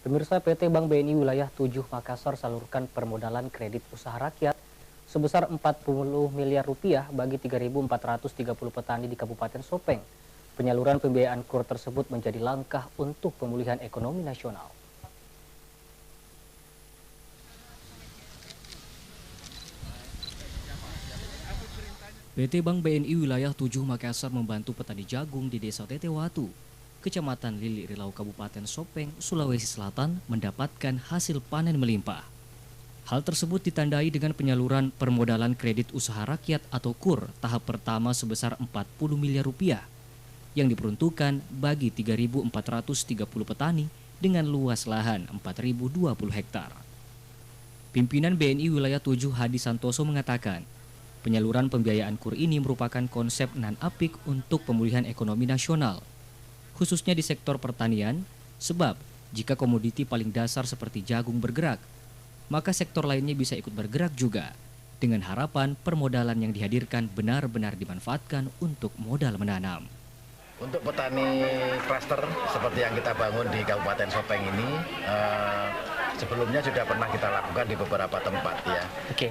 Pemirsa, PT Bank BNI Wilayah 7 Makassar salurkan permodalan kredit usaha rakyat sebesar 40 miliar rupiah bagi 3.430 petani di Kabupaten Sopeng. Penyaluran pembiayaan KUR tersebut menjadi langkah untuk pemulihan ekonomi nasional. PT Bank BNI Wilayah 7 Makassar membantu petani jagung di Desa Tetewatu, Kecamatan Lili Rilau, Kabupaten Sopeng, Sulawesi Selatan mendapatkan hasil panen melimpah. Hal tersebut ditandai dengan penyaluran permodalan kredit usaha rakyat atau KUR tahap pertama sebesar 40 miliar rupiah yang diperuntukkan bagi 3.430 petani dengan luas lahan 4.020 hektar. Pimpinan BNI Wilayah 7 Hadi Santoso mengatakan, penyaluran pembiayaan KUR ini merupakan konsep non-apik untuk pemulihan ekonomi nasional, khususnya di sektor pertanian, sebab jika komoditi paling dasar seperti jagung bergerak, maka sektor lainnya bisa ikut bergerak juga, dengan harapan permodalan yang dihadirkan benar-benar dimanfaatkan untuk modal menanam. Untuk petani klaster seperti yang kita bangun di Kabupaten Sopeng ini, sebelumnya sudah pernah kita lakukan di beberapa tempat ya.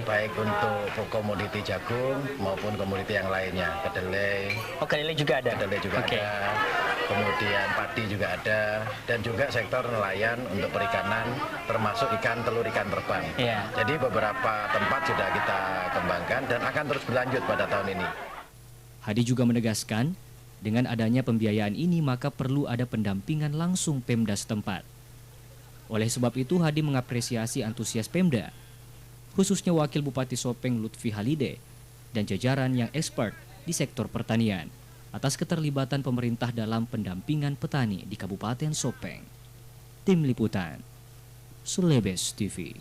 Baik untuk komoditi jagung maupun komoditi yang lainnya, kedelai. Oh, kedelai juga ada? Kedelai juga ada, kemudian padi juga ada, dan juga sektor nelayan untuk perikanan, termasuk ikan telur, ikan terbang. Jadi beberapa tempat sudah kita kembangkan dan akan terus berlanjut pada tahun ini. Hadi juga menegaskan, dengan adanya pembiayaan ini maka perlu ada pendampingan langsung Pemda setempat. Oleh sebab itu, Hadi mengapresiasi antusias Pemda, khususnya Wakil Bupati Sopeng Lutfi Halide dan jajaran yang expert di sektor pertanian, atas keterlibatan pemerintah dalam pendampingan petani di Kabupaten Sopeng. Tim Liputan, Sulebes TV.